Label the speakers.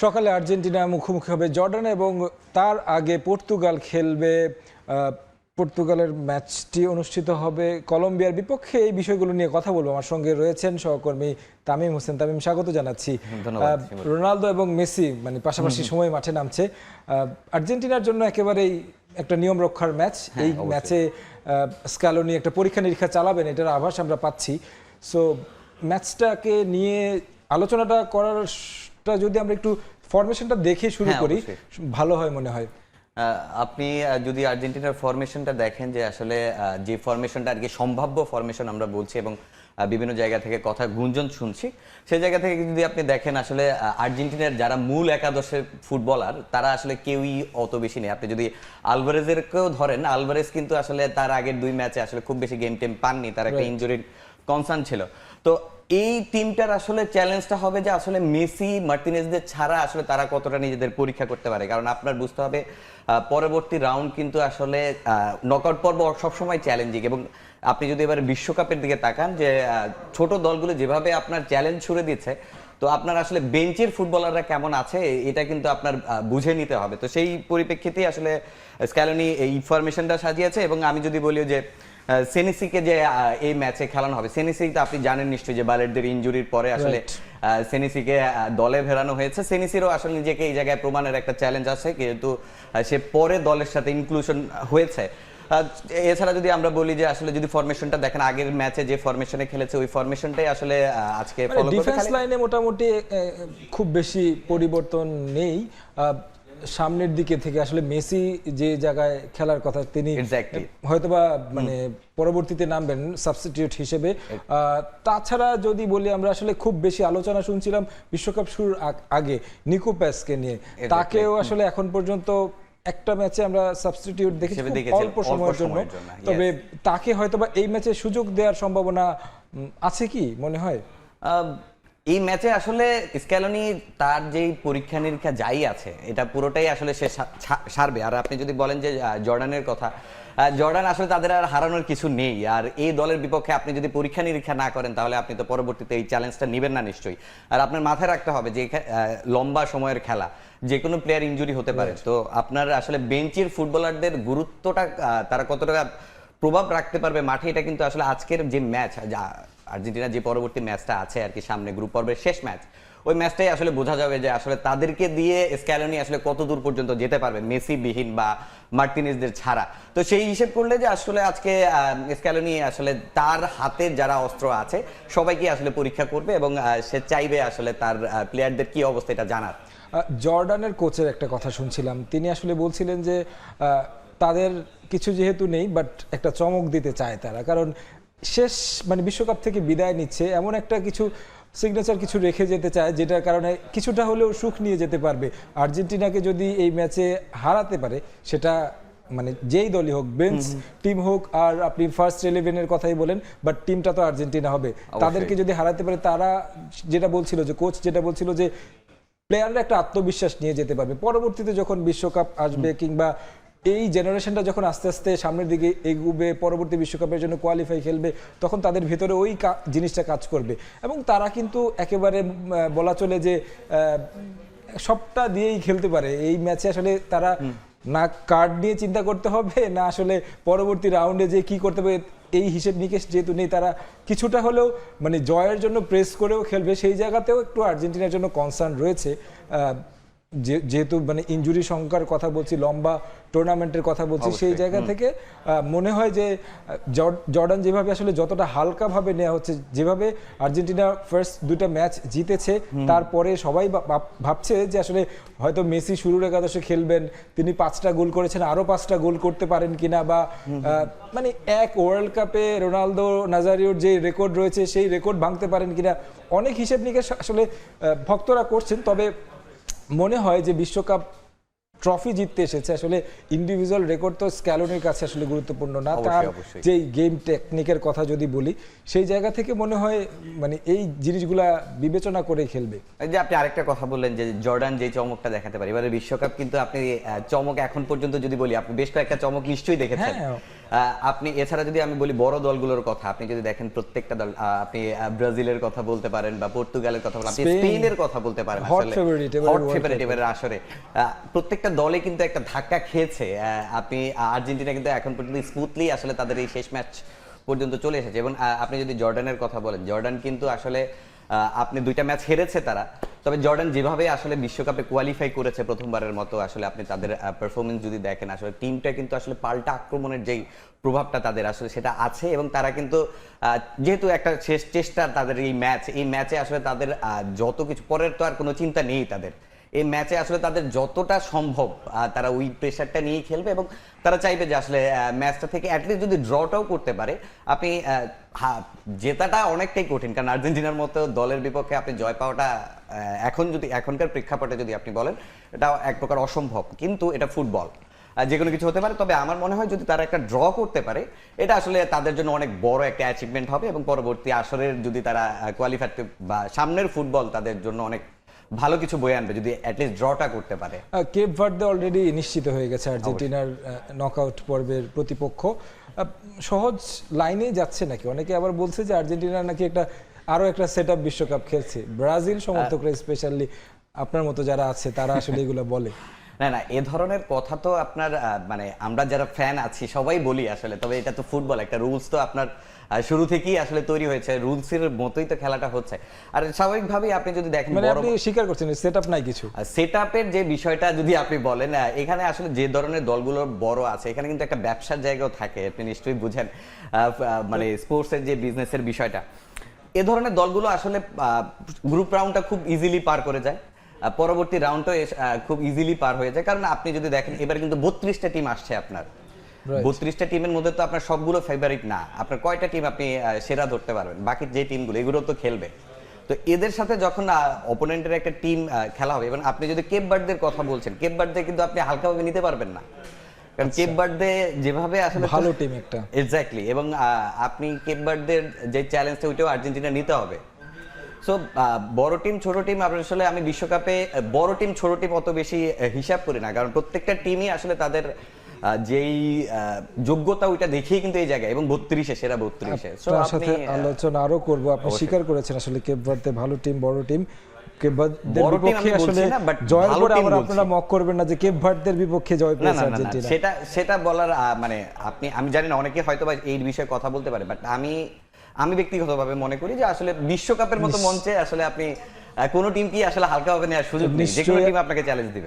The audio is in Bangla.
Speaker 1: সকালে আর্জেন্টিনা মুখোমুখি হবে জর্ডান এবং তার আগে পর্তুগাল খেলবে। পর্তুগালের ম্যাচটি অনুষ্ঠিত হবে কলম্বিয়ার বিপক্ষে। এই বিষয়গুলো নিয়ে কথা বলবো। আমার সঙ্গে রয়েছেন সহকর্মী তামিম হোসেন। তামিম, স্বাগত জানাচ্ছি। রোনালদো এবং মেসি মানে পাশাপাশি সময় মাঠে নামছে। আর্জেন্টিনার জন্য একেবারেই একটা নিয়ম রক্ষার ম্যাচ। এই ম্যাচে স্ক্যালোনি একটা পরীক্ষা নিরীক্ষা চালাবেন, এটার আভাস আমরা পাচ্ছি। সো ম্যাচটাকে নিয়ে আলোচনাটা করারটা যদি আমরা একটু ফরমেশনটা দেখে শুরু করি ভালো হয় মনে হয়।
Speaker 2: আপনি যদি আর্জেন্টিনার ফরমেশনটা দেখেন, যে আসলে যে ফরমেশনটা আর কি সম্ভাব্য ফরমেশন আমরা বলছি এবং বিভিন্ন জায়গা থেকে কথা গুঞ্জন শুনছি, সেই জায়গা থেকে যদি আপনি দেখেন আসলে আর্জেন্টিনার যারা মূল একাদশের ফুটবলার তারা আসলে কেউই অত বেশি নেই। আপনি যদি আলভারেজেরকেও ধরেন, আলভারেজ কিন্তু আসলে তার আগের 2 ম্যাচে আসলে খুব বেশি গেম টেম পাননি, তার একটা ইনজুরির কনসার্ন ছিল। তো এই টিমটার আসলে চ্যালেঞ্জটা হবে যে আসলে মেসি মার্টিনেজদের ছাড়া আসলে তারা কতটা নিজেদের পরীক্ষা করতে পারে। কারণ আপনার বুঝতে হবে পরবর্তী রাউন্ড কিন্তু আসলে নকআউট পর্ব সবসময় চ্যালেঞ্জিং। এবং আপনি যদি এবার বিশ্বকাপের দিকে তাকান, যে ছোট দলগুলো যেভাবে আপনার চ্যালেঞ্জ ছুড়ে দিচ্ছে, তো আপনার আসলে বেঞ্চের ফুটবলাররা কেমন আছে এটা কিন্তু আপনার বুঝে নিতে হবে। তো সেই পরিপ্রেক্ষিতেই আসলে স্ক্যালোনি এই ইনফরমেশনটা সাজিয়েছে। এবং আমি যদি বলি যে সেনেসিকে যে এই ম্যাচে খেলানো হবে, সেনেসি তো আপনি জানেন নিশ্চয়ই যে বালেরদের ইনজুরির পরে আসলে সেনেসিকে দলে ফেরানো হয়েছে। সেনেসিরও আসলে নিজেকে এই জায়গায় প্রমাণের একটা চ্যালেঞ্জ আছে, কিন্তু সে পরে দলের সাথে ইনক্লুশন হয়েছে। এছাড়া যদি আমরা বলি যে আসলে যদি ফরমেশনটা দেখেন, আগের ম্যাচে যে ফরমেশনে খেলেছে ওই ফরমেশনটাই আসলে আজকে ফলো করবে।
Speaker 1: ডিফেন্স লাইনে মোটামুটি খুব বেশি পরিবর্তন নেই। সামনের দিকে থেকে আসলে মেসি যে জায়গায় খেলার কথা তিনি হয়তোবা মানে পরবর্তীতে নামবেন সাবস্টিটিউট হিসেবে। তাছাড়া যদি বলি আমরা আসলে খুব বেশি আলোচনা শুনছিলাম বিশ্বকাপ শুরুর আগে নিকো প্যাসকে নিয়ে, তাকেও আসলে এখন পর্যন্ত একটা ম্যাচে আমরা সাবস্টিটিউট দেখেছি অল্প সময়ের জন্য। তবে তাকে হয়তোবা এই ম্যাচে সুযোগ দেওয়ার সম্ভাবনা আছে কি মনে হয়?
Speaker 2: এই ম্যাচে আসলে স্ক্যালোনি তার যেই পরীক্ষা নিরীক্ষা যাই আছে এটা পুরোটাই আসলে সে সারবে। আর আপনি যদি বলেন যে জর্ডানের কথা, জর্ডান আসলে তাদের আর হারানোর কিছু নেই। আর এই দলের বিপক্ষে আপনি যদি পরীক্ষা নিরীক্ষা না করেন তাহলে আপনি তো পরবর্তীতে এই চ্যালেঞ্জটা নেবেন না নিশ্চয়ই। আর আপনার মাথায় রাখতে হবে যে লম্বা সময়ের খেলা, যে কোনো প্লেয়ার ইনজুরি হতে পারে। তো আপনার আসলে বেঞ্চের ফুটবলারদের গুরুত্বটা তারা কতটা প্রভাব রাখতে পারবে মাঠে, এটা কিন্তু আসলে আজকের যে ম্যাচ, আর্জেন্টিনা যে পরবর্তী ম্যাচটা আছে আর কি সামনে, গ্রুপ পর্বের শেষ ম্যাচ, ওই ম্যাচটাই আসলে বোঝা যাবে যে আসলে তাদেরকে দিয়ে স্ক্যালোনি আসলে কত দূর পর্যন্ত যেতে পারবে মেসি বিহীন বা মার্টিনেজদের ছাড়া। তো সেই হিসেব করলে যে আসলে আজকে স্ক্যালোনি আসলে তার হাতে যারা অস্ত্র আছে সবাইকে আসলে পরীক্ষা করবে এবং সে চাইবে আসলে তার প্লেয়ারদের কি অবস্থা এটা জানার।
Speaker 1: জর্ডানের কোচের একটা কথা শুনছিলাম, তিনি আসলে বলছিলেন যে তাদের কিছু যেহেতু নেই বাট একটা চমক দিতে চায় তারা, কারণ শেষ মানে বিশ্বকাপ থেকে বিদায় নিচ্ছে, এমন একটা কিছু সিগনেচার কিছু রেখে যেতে চায় যেটার কারণে কিছুটা হলেও সুখ নিয়ে যেতে পারবে। আর্জেন্টিনাকে যদি এই ম্যাচে হারাতে পারে, সেটা মানে যেই দলই হোক, বেঞ্চ টিম হোক, আর আপনি ফার্স্ট 11-এর কথাই বলেন, বাট টিমটা তো আর্জেন্টিনা হবে। তাদেরকে যদি হারাতে পারে, তারা যেটা বলছিল যে কোচ যেটা বলছিল যে প্লেয়াররা একটা আত্মবিশ্বাস নিয়ে যেতে পারবে পরবর্তীতে যখন বিশ্বকাপ আসবে, কিংবা এই জেনারেশনটা যখন আস্তে আস্তে সামনের দিকে এগুবে, পরবর্তী বিশ্বকাপের জন্য কোয়ালিফাই খেলবে, তখন তাদের ভিতরে ওই জিনিসটা কাজ করবে। এবং তারা কিন্তু একেবারে বলা চলে যে সবটা দিয়েই খেলতে পারে। এই ম্যাচে আসলে তারা না কার্ড নিয়ে চিন্তা করতে হবে, না আসলে পরবর্তী রাউন্ডে যে কি করতে হবে এই হিসেব নিকেশ যেহেতু নেই, তারা কিছুটা হলেও মানে জয়ের জন্য প্রেস করেও খেলবে। সেই জায়গাতেও একটু আর্জেন্টিনার জন্য কনসার্ন রয়েছে, যেহেতু মানে ইনজুরি সংখ্যার কথা বলছি, লম্বা টুর্নামেন্টের কথা বলছি, সেই জায়গা থেকে মনে হয় যে জর্ডান যেভাবে আসলে যতটা হালকাভাবে নেওয়া হচ্ছে, যেভাবে আর্জেন্টিনা ফার্স্ট 2টা ম্যাচ জিতেছে, তারপরে সবাই ভাবছে যে আসলে হয়তো মেসি শুরুর একাদশে খেলবেন, তিনি 5টা গোল করেছেন, আরও 5টা গোল করতে পারেন কিনা, বা মানে এক ওয়ার্ল্ড কাপে রোনালদো নাজারিওর যে রেকর্ড রয়েছে সেই রেকর্ড ভাঙতে পারেন কিনা, অনেক হিসেব নিকেশ আসলে ভক্তরা করছেন। তবে মনে হয় যে বিশ্বকাপ ট্রফি জিততে এসেছে, আসলে ইন্ডিভিজুয়াল রেকর্ড তো স্ক্যালোনির কাছে আসলে গুরুত্বপূর্ণ না। তার যেই গেম টেকনিকের কথা যদি বলি, সেই জায়গা থেকে মনে হয় মানে এই জিনিসগুলা বিবেচনা করে খেলবে।
Speaker 2: যে আপনি আরেকটা কথা বললেন যে জর্ডান যে চমকটা দেখাতে পারে এবারে বিশ্বকাপ, কিন্তু আপনি চমক এখন পর্যন্ত যদি বলি, আপনি বেশ কয়েকটা চমক নিশ্চয়ই দেখেছেন। আপনি এছাড়া যদি আমি বলি বড় দলগুলোর কথা, আপনি যদি দেখেন প্রত্যেকটা দল, আপনি ব্রাজিলের কথা বলতে পারেন বা পর্তুগালের কথা বলেন, আপনি স্পেনের কথা বলতে পারেন,
Speaker 1: হট ফেভারিট
Speaker 2: এবারের আসরে প্রত্যেকটা দলে কিন্তু একটা ধাক্কা খেয়েছে। আপনি আর্জেন্টিনা কিন্তু এখন পর্যন্ত স্মুথলি আসলে তাদের এই শেষ ম্যাচ পর্যন্ত চলে এসেছে। এবং আপনি যদি জর্ডানের কথা বলেন, জর্ডান কিন্তু আসলে আপনি 2টা ম্যাচ হেরেছে তারা, তবে জর্ডান যেভাবে আসলে বিশ্বকাপে কোয়ালিফাই করেছে প্রথমবারের মতো, আসলে আপনি তাদের পারফরমেন্স যদি দেখেন, আসলে টিমটা কিন্তু আসলে পাল্টা আক্রমণের যেই প্রভাবটা তাদের আসলে সেটা আছে। এবং তারা কিন্তু যেহেতু একটা শেষ চেষ্টা তাদের এই ম্যাচে আসলে তাদের যত কিছু পরের তো আর কোনো চিন্তা নেই তাদের, এই ম্যাচে আসলে তাদের যতটা সম্ভব তারা ওই প্রেশারটা নিয়ে খেলবে এবং তারা চাইবে যে আসলে ম্যাচটা থেকে অ্যাটলিস্ট যদি ড্রটাও করতে পারে, আপনি জেতাটা অনেকটাই কঠিন, কারণ আর্জেন্টিনার মতো দলের বিপক্ষে আপনি জয় পাওয়াটা এখনকার প্রেক্ষাপটে যদি আপনি বলেন, এটা এক প্রকার অসম্ভব। কিন্তু এটা ফুটবল, যে কোনো কিছু হতে পারে। তবে আমার মনে হয় যদি তারা একটা ড্র করতে পারে, এটা আসলে তাদের জন্য অনেক বড় একটা অ্যাচিভমেন্ট হবে এবং পরবর্তী আসরের যদি তারা কোয়ালিফাই বা সামনের ফুটবল তাদের জন্য অনেক ভালো কিছু বয়ে আনবে যদি অ্যাটলিস্ট ড্রটা করতে পারে।
Speaker 1: কেপ ভার্দে অলরেডি নিশ্চিত হয়ে গেছে আর্জেন্টিনার নকআউট পর্বের প্রতিপক্ষ। সহজ লাইনেই যাচ্ছে নাকি? অনেকে আবার বলছে যে আর্জেন্টিনা নাকি আরো একটা সেটআপ বিশ্বকাপ খেলছে। ব্রাজিল সমর্থকরা স্পেশালি আপনার মতো যারা আছে তারা আসলে এগুলো বলে।
Speaker 2: না, এ ধরনের কথা তো আপনার মানে আমরা যারা ফ্যান আছি সবাই বলি আসলে, তবে এটা তো ফুটবল, একটা রুলস তো আপনার শুরু থেকেই আসলে তৈরি হয়েছে, রুলসের মতোই তো খেলাটা হচ্ছে। আর স্বাভাবিকভাবেই আপনি যদি দেখেন,
Speaker 1: মানে আপনি স্বীকার করছেন সেটআপ নাই কিছু,
Speaker 2: সেটআপের যে বিষয়টা যদি আপনি বলেন, এখানে আসলে যে ধরনের দলগুলো বড় আছে, এখানে কিন্তু একটা ব্যবসার জায়গাও থাকে, আপনি নিশ্চয়ই বুঝেন, মানে স্পোর্টসের যে বিজনেসের বিষয়টা। এ ধরনের দলগুলো আসলে গ্রুপ রাউন্ডটা খুব ইজিলি পার করে যায়, পরবর্তী রাউন্ডটাও খুব ইজিলি পার হয়ে যায়। কারণ আপনি যদি দেখেন এবার কিন্তু 32টা টিম আসছে আপনার, 32টা টিমের মধ্যে তো আপনার সবগুলো ফেভারিট না, আপনার কয়টা টিম আপনি সেরা ধরতে পারবেন? বাকি যে টিমগুলো এগুলো তো খেলবে, তো এদের সাথে যখন অপোনেন্টের একটা টিম খেলা হবে, এবং আপনি যদি কেপ ভার্দের কথা বলছেন, কেপ ভার্দে কিন্তু আপনি হালকাভাবে নিতে পারবেন না, কারণ কেপ ভার্দে যেভাবে আসলে
Speaker 1: ভালো টিম একটা,
Speaker 2: এক্স্যাক্টলি। এবং আপনি কেপ ভার্দের যে চ্যালেঞ্জটা ওইটাও আর্জেন্টিনা নিতে হবে। সো বড় টিম ছোট টিম আসলে আমি বিশ্বকাপে বড় টিম ছোট টিম অত বেশি হিসাব করি না, কারণ প্রত্যেকটা টিমই আসলে তাদের যেই যোগ্যতা ওইটা দেখেই কিন্তু এই জায়গায়, এবং 32-এ সেরা 32-এ। সো
Speaker 1: তার
Speaker 2: আপনি
Speaker 1: সাথে আলোচনা আরো করব। আপনি স্বীকার করেছেন আসলে কেপ ভার্দে ভালো টিম, বড় টিম। কেপ ভার্দের বিপক্ষে আসলে জয়ের পরে আবার আপনারা মক করবেন না যে কেপ ভার্দের বিপক্ষে জয় পেয়েছে আর্জেন্টিনা,
Speaker 2: সেটা বলার মানে আমি জানি না, অনেকে হয়তো বা এই বিষয়ে কথা বলতে পারে, বাট আমি ব্যক্তিগতভাবে মনে করি যে আসলে বিশ্বকাপের মতো মঞ্চে আসলে আপনি কোনো টিমকে আসলে হালকাভাবে নেওয়ার সুযোগ নেই, যে কোনো টিম আপনাকে চ্যালেঞ্জ দিবে।